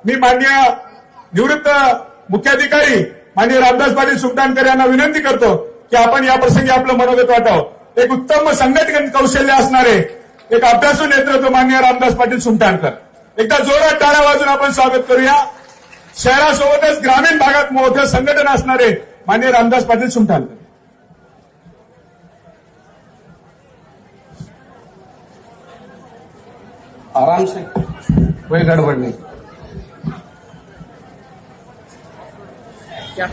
मी माननीय निवृत्त मुख्याधिकारी माननीय रामदास पाटील सुलतानकर यांना विनंती करतो की आपण या प्रसंगी आपलं मनोगत वाटावं। एक उत्तम संघटन कौशल्य असणारे एक अभ्यासू नेतृत्व माननीय रामदास पाटील सुलतानकर, एकदा जोरात टाळ्या वाजून आपण स्वागत करूया। शहरासोबतच ग्रामीण भागात मोठं संघटन असणारे माननीय रामदास पाटील सुलतानकर। आराम से, कोई गड़बड़ नहीं। क्या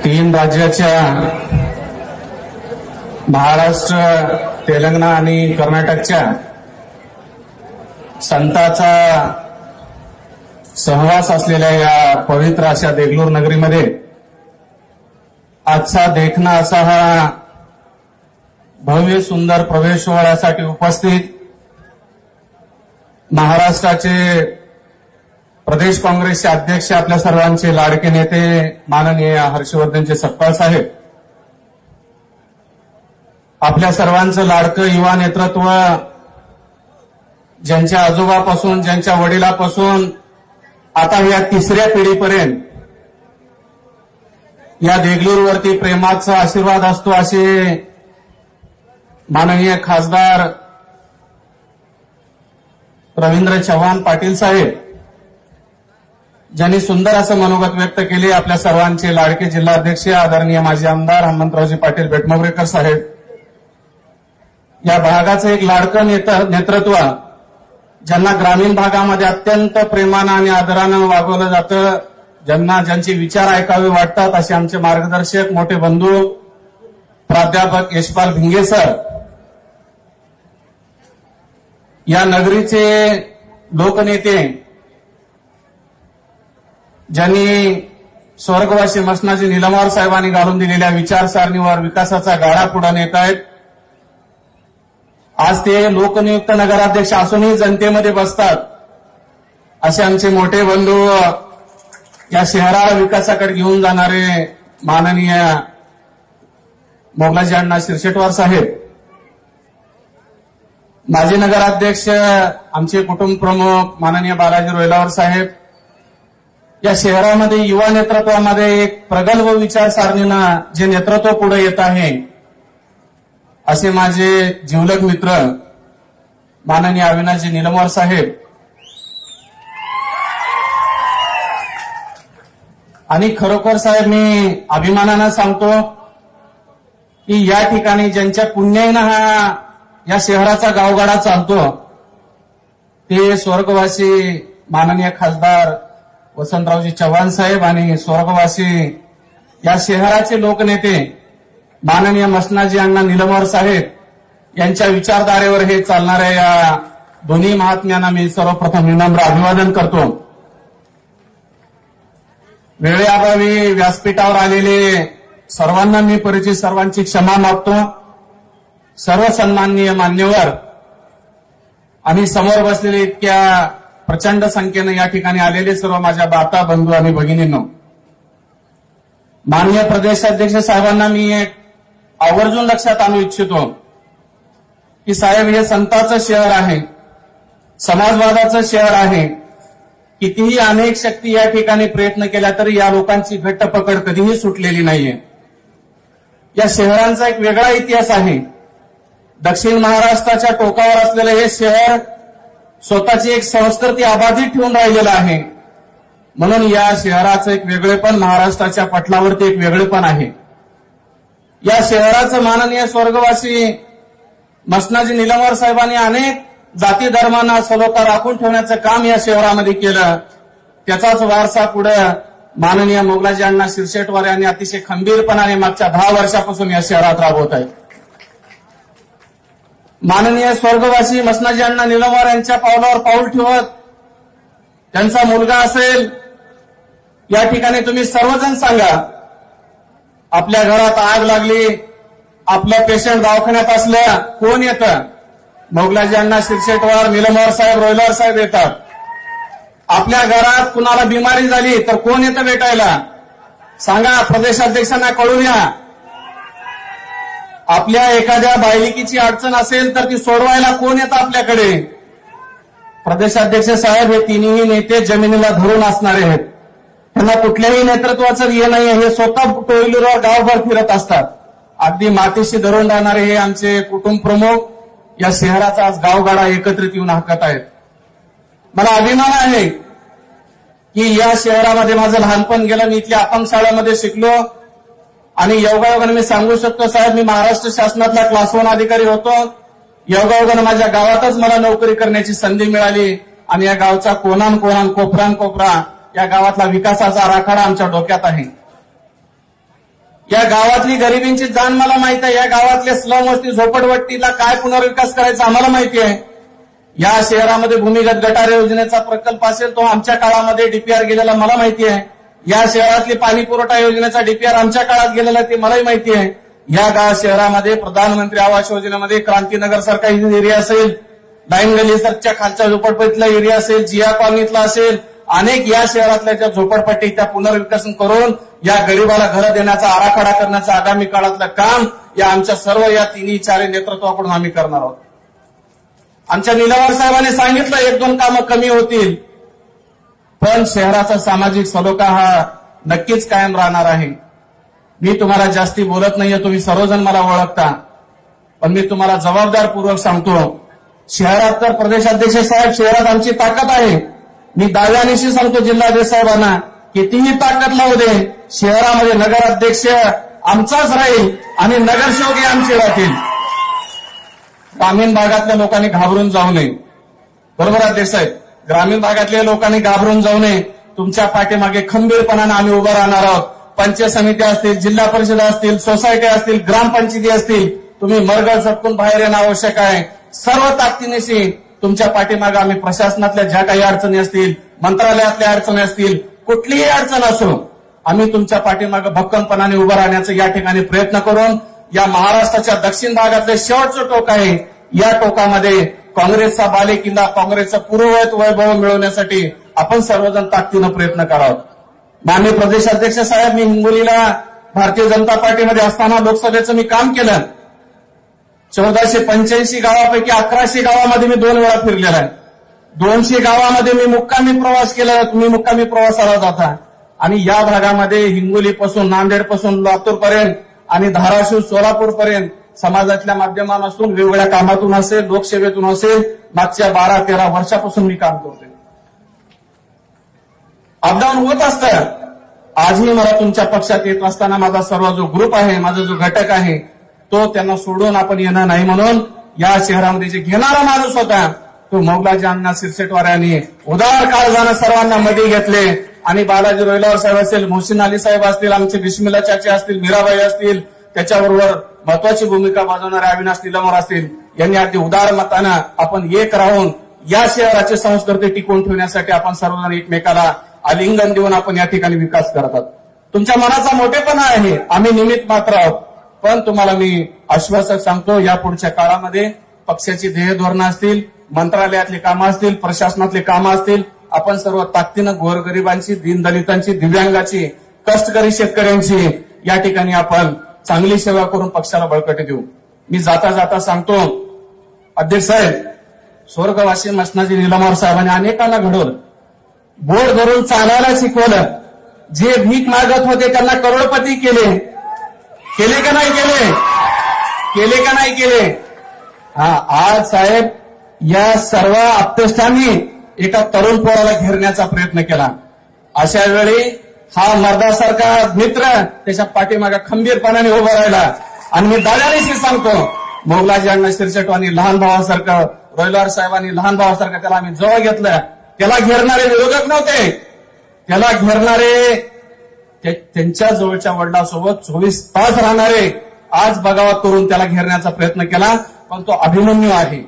तीन राज्याच्या महाराष्ट्र, तेलंगणा आणि कर्नाटकच्या संतांचा सहवास असलेल्या या पवित्र अशा देगलूर नगरीमध्ये आजचा देखणा असा हा भव्य सुंदर प्रवेश सोहळ्यासाठी उपस्थित महाराष्ट्राचे प्रदेश काँग्रेसचे अध्यक्ष, आपल्या सर्वांचे लाडके नेते माननीय हर्षवर्धनजी सपकाळ साहेब, आपल्या सर्वांचं लाडकं युवा नेतृत्व, ज्यांच्या आजोबापासून, ज्यांच्या वडिलापासून आता या तिसऱ्या पिढीपर्यंत या देगलूरवरती प्रेमाचा आशीर्वाद असतो असे माननीय खासदार रवींद्र चव्हाण पाटील साहेब, ज्यांनी सुंदर असं मनोगत व्यक्त केले। आपल्या सर्वांचे लाडके जिल्हाध्यक्ष आदरणीय माजी आमदार हनुमंतरावजी पाटील बेटमोगरेकर साहेब, या भागाचं एक लाडकं नेतृत्व, ज्यांना ग्रामीण भागामध्ये अत्यंत प्रेमानं आणि आदरानं वागवलं जातं, ज्यांचे विचार ऐकावे वाटतात असे आमचे मार्गदर्शक मोठे बंधू प्राध्यापक यशपाल भिंगे सर, या नगरीचे लोकनेते, ज्यांनी स्वर्गवासी मसनाजी निलमवार साहेबांनी घालून दिलेल्या विचारसरणीवर विकासाचा गाडा पुढे नेत आहेत। आज ते लोकनियुक्त नगराध्यक्ष असूनही जनतेमध्ये बसतात असे आमचे मोठे बंधू, या शहराला विकासाकडे घेऊन जाणारे माननीय मोगलाजी अण्णा शिरशेटवार साहेब, माजी नगराध्यक्ष आमचे कुटुंब प्रमुख माननीय बालाजी रोयलावर साहेब, या शहरामध्ये युवा नेतृत्वामध्ये एक प्रगल्भ विचारसरणीनं जे नेतृत्व पुढे येत आहे असे माझे जिवलग मित्र माननीय अविनाशजी निलमवार साहेब, आणि खरोखर साहेब मी अभिमानानं सांगतो की या ठिकाणी ज्यांच्या पुण्याईनं हा या शहराचा गावगाडा चालतो ते स्वर्गवासी माननीय खासदार वसंतरावजी चव्हाण साहेब आणि स्वर्गवासी या शहराचे लोकनेते माननीय मसनाजी अण्णा निलमवार साहेब यांच्या विचारधारेवर हे चालणाऱ्या या दोन्ही महात्म्यांना मी सर्वप्रथम विनम्र अभिवादन करतो। वेळेअभावी व्यासपीठावर आलेले सर्वांना मी परिचित, सर्वांची क्षमा मागतो। सर्व सन्माननीय मान्यवर आणि समोर बसलेले इतक्या प्रचंड संख्येनं या ठिकाणी आलेले सर्व माझ्या माता, बंधू आणि भगिनींनो, माननीय प्रदेशाध्यक्ष साहेबांना मी एक आवर्जून लक्षात आणू इच्छितो की साहेब, हे संतांचं शहर आहे, समाजवादाचं शहर आहे। कितीही अनेक शक्ती या ठिकाणी प्रयत्न केला तरी या लोकांची घट्ट पकड कधीही सुटलेली नाहीये। या शहरांचा एक वेगळा इतिहास आहे। दक्षिण महाराष्ट्राच्या टोकावर असलेलं हे शहर स्वतःची एक संस्कृती अबाधित ठेवून राहिलेलं आहे, म्हणून या शहराचं एक वेगळेपण, महाराष्ट्राच्या पटलावरती एक वेगळेपण आहे। या शहराचं माननीय स्वर्गवासी मसनाजी निलमवार साहेबांनी अनेक जाती धर्मांना सलोखा राखून ठेवण्याचं काम या शहरामध्ये केलं। त्याचाच वारसा पुढे माननीय मोगलाजी अण्णा शिरशेटवार यांनी अतिशय खंबीरपणाने मागच्या 10 वर्षापासून या शहरात राबवत आहेत। माननीय स्वर्गवासी मसनाजी अण्णा निलमवार यांच्या पावलावर पाऊल ठेवत, त्यांचा मुलगा असेल, या ठिकाणी तुम्ही सर्वजण सांगा, आपल्या घरात आग लागली, आपलं पेशंट दवाखान्यात असलं, कोण येतं? मोगलाजी अण्णा शिरशेटवार, निलमवार साहेब, रोयलावर साहेब येतात। आपल्या घरात कुणाला बिमारी झाली तर कोण येतं भेटायला? सांगा, प्रदेशाध्यक्षांना कळू द्या. आपल्या एखाद्या बायलिकीची अडचण असेल तर ती सोडवायला कोण येतं आपल्याकडे? प्रदेशाध्यक्ष साहेब, हे तिन्ही नेते जमिनीला धरून असणारे आहेत. त्यांना कुठल्याही नेतृत्वाचं हे नाही. हे स्वतः टोईलूरवर गावभर फिरत असतात. अगदी मातीशी धरून राहणारे हे आमचे कुटुंब प्रमुख या शहराचा आज गावगाडा एकत्रित येऊन हाकत आहेत. मला अभिमान आहे की या शहरामध्ये माझं लहानपण गेलं. मी इथल्या अपंग शाळेमध्ये शिकलो आणि योगायोगाने मी सांगू शकतो साहेब, मी महाराष्ट्र शासनातला क्लास 1 अधिकारी होतो. योगायोगाने माझ्या गावातच मला नोकरी करण्याची संधी मिळाली आणि या गावचा कोणान कोपरा या गावातला विकासाचा आराखडा आमच्या डोक्यात आहे. या गावातली गरिबींची जाण मला माहिती आहे. या गावातल्या स्लम वस्ती झोपडपट्टीला काय पुनर्विकास करायचा आम्हाला माहिती आहे. या शहरामध्ये भूमिगत गटार योजनेचा प्रकल्प असेल तो आमच्या काळामध्ये डीपीआर गेलेला मला माहिती आहे. या शहरातली पाणी पुरवठा योजनेचा डीपीआर आमच्या काळात गेलेला ते मलाही माहिती आहे. या गाव शहरामध्ये प्रधानमंत्री आवास योजनेमध्ये क्रांतीनगर सारखा एरिया असेल, डाईन गली सरच्या खालच्या झोपडपट्टीतला एरिया असेल, जिया कॉलनीतला असेल, अनेक या शहरातल्या ज्या झोपडपट्टी त्या पुनर्विकसन करून या गरिबाला घरं देण्याचा आराखडा करण्याचं आगामी काळातलं काम या आमच्या सर्व या तिन्ही चारही नेतृत्वाकडून आम्ही करणार आहोत. आमच्या निलवार साहेबांनी सांगितलं 1-2 कामं कमी होतील, पण शहराचा सामाजिक सलोखा हा नक्कीच कायम राहणार आहे. मी तुम्हाला जास्ती बोलत नाहीये, तुम्ही सर्वजण मला ओळखता, पण मी तुम्हाला जबाबदारपूर्वक सांगतो, शहरात तर प्रदेशाध्यक्ष साहेब शहरात आमची ताकद आहे. मी दाव्यानिशी सांगतो जिल्हाध्यक्ष साहेबांना, कितीही ताकद लावू दे, शहरामध्ये नगराध्यक्ष आमचाच राहील आणि नगरसेवकही आमचे राहतील. ग्रामीण भागातल्या लोकांनी घाबरून जाऊ नये. बरोबर अध्यक्ष साहेब, ग्रामीण भागातल्या लोकांनी घाबरून जाऊ नये. तुमच्या पाठीमागे खंबीरपणाने आम्ही उभं राहणार आहोत. पंचायत समित्या असतील, जिल्हा परिषद असतील, सोसायटी असतील, ग्रामपंचायती असतील, तुम्ही मरगळ झटकून बाहेर येणं आवश्यक आहे. सर्व ताकदीनिशी तुमच्या पाठीमागे आम्ही प्रशासनातल्या ज्या काही अडचणी असतील, मंत्रालयातल्या अडचणी असतील, कुठलीही अडचण असो, आम्ही तुमच्या पाठीमागे भक्कमपणाने उभं राहण्याचा या ठिकाणी प्रयत्न करून या महाराष्ट्राच्या दक्षिण भागातले शेवटचं टोक आहे, या टोकामध्ये काँग्रेसचा बालेकिल्ला, काँग्रेसचं पूर्ववत वैभव मिळवण्यासाठी आपण सर्वजण ताकदीनं प्रयत्न करावं. माननीय प्रदेशाध्यक्ष साहेब, मी हिंगोलीला भारतीय जनता पार्टीमध्ये असताना लोकसभेचं मी काम केलं. 1485 गावापैकी 1100 गावामध्ये मी 2 वेळा फिरलेला आहे. 200 गावामध्ये मी मुक्कामी प्रवास केला. तुम्ही मुक्कामी प्रवासाला जाता आणि या भागामध्ये हिंगोलीपासून, नांदेडपासून लातूरपर्यंत आणि धाराशिव, सोलापूरपर्यंत समाजातल्या माध्यमातून वेगवेगळ्या कामातून असेल, लोकसेवेतून असेल, मागच्या 12-13 वर्षापासून मी काम करतोय. अपडाऊन होत असतं. आजही मला तुमच्या पक्षात येत असताना माझा सर्व जो ग्रुप आहे, माझा जो घटक आहे, तो त्यांना सोडून आपण येणार नाही म्हणून या शहरामध्ये जे घेणारा माणूस होता तो मोगलाजी अण्णा सिरसेटवार उदार काळजानं सर्वांना मध्ये घेतले आणि बालाजी रोहिलावर साहेब असतील, मोहसिन अली साहेब असतील, आमचे बिस्मिल्ला चाचे असतील, मीराबाई असतील, त्याच्याबरोबर महत्वाची भूमिका बजावणारे अविनाश निलमवर असतील, यांनी अगदी उदार मतानं आपण एक राहून या शहराची संस्कृती टिकवून ठेवण्यासाठी आपण सर्वजण एकमेकाला आलिंगन देऊन आपण या ठिकाणी विकास करतात. तुमच्या मनाचा मोठेपणा आहे, आम्ही निमित्त मात्र आहोत, पण तुम्हाला मी आश्वासक सांगतो, या पुढच्या काळामध्ये पक्षाची ध्येय धोरणं असतील, मंत्रालयातली कामं असतील, प्रशासनातली कामं असतील, आपण सर्व ताकदीनं गोरगरिबांची, दीनदलितांची, दिव्यांगाची, कष्टकरी शेतकऱ्यांची या ठिकाणी आपण चांगली सेवा करून पक्षाला बळकटी देऊ. मी जाता जाता सांगतो अध्यक्ष साहेब, स्वर्गवासी मसनाजी निलमवर साहेबांनी अनेकांना घडवलं, बोट धरून चालायला शिकवलं, जे भीक मागत होते त्यांना करोडपती केले. केले का नाही केले? केले का नाही केले? आज साहेब या सर्व आप्तेष्टांनी एका तरुण पोराला घेरण्याचा प्रयत्न केला. अशा वेळी हा मर्दासारखा मित्र त्याच्या पाठीमागे खंबीरपणाने उभा राहिला आणि मी दादानीशी सांगतो, मोगलाजी अण्णा सिरसेटवानी लहान भावासारखं, रोहिलार साहेबांनी लहान भावासारखं त्याला आम्ही जवळ घेतलं. त्याला घेरणारे विरोधक नव्हते, त्याला घेरणारे त्यांच्या जवळच्या वडिलांसोबत 24 तास राहणारे आज बगावत करून त्याला घेरण्याचा प्रयत्न केला, पण तो अभिमन्यू आहे.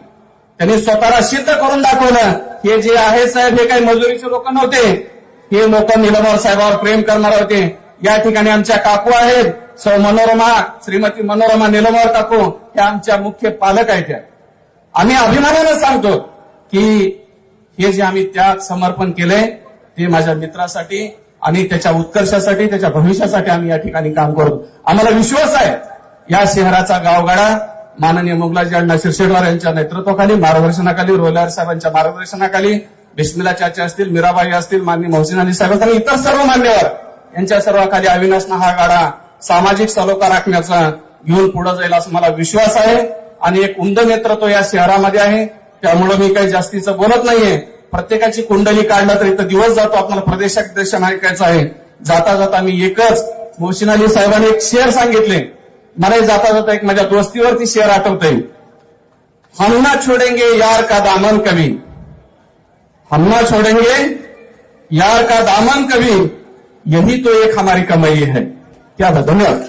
त्यांनी स्वतःला सिद्ध करून दाखवलं. हे जे आहे साहेब, हे काही मजुरीचे लोक नव्हते, हे लोक निलमवर साहेबांवर प्रेम करणार होते. या ठिकाणी आमच्या काकू आहेत, श्रीमती मनोरमा निलमवर काकू, हे आमच्या मुख्य पालक आहेत. आम्ही अभिमानानं सांगतो की हे जे आम्ही त्याग समर्पण केलंय ते माझ्या मित्रासाठी आणि त्याच्या उत्कर्षासाठी, त्याच्या भविष्यासाठी आम्ही या ठिकाणी काम करतो. आम्हाला विश्वास आहे या शहराचा गावगाडा माननीय मोगलाजी अण्णा शिरसेटवार यांच्या नेतृत्वाखाली, मार्गदर्शनाखाली, रोहिलार साहेबांच्या मार्गदर्शनाखाली, बिस्मिल्ला चाचा असतील, मीराबाई असतील, माननीय मोहसिन अली साहेब आणि इतर सर्व मान्यवर यांच्या सर्वांखाली अविनाशनं हा गाडा सामाजिक सलोखा राखण्याचा घेऊन पुढे जाईल असं मला विश्वास आहे. आणि एक उंद नेतृत्व या शहरामध्ये आहे, त्यामुळे मी काही जास्तीचं बोलत नाहीये. प्रत्येकाची कुंडली काढलं तर इथं दिवस जातो. आपल्याला प्रदेशाध्यक्ष ऐकायचं आहे. जाता जाता मी एकच, मोहसिन अली साहेबांनी एक शेर सांगितले, मला जाता जाता एक माझ्या दोस्तीवरती शेर आठवतंय. हम ना छोडेंगे यार का दामन कभी, हम ना छोडेंगे यार का दामन कभी, यही तो एक हमारी कमाई है. क्या धन्यवाद.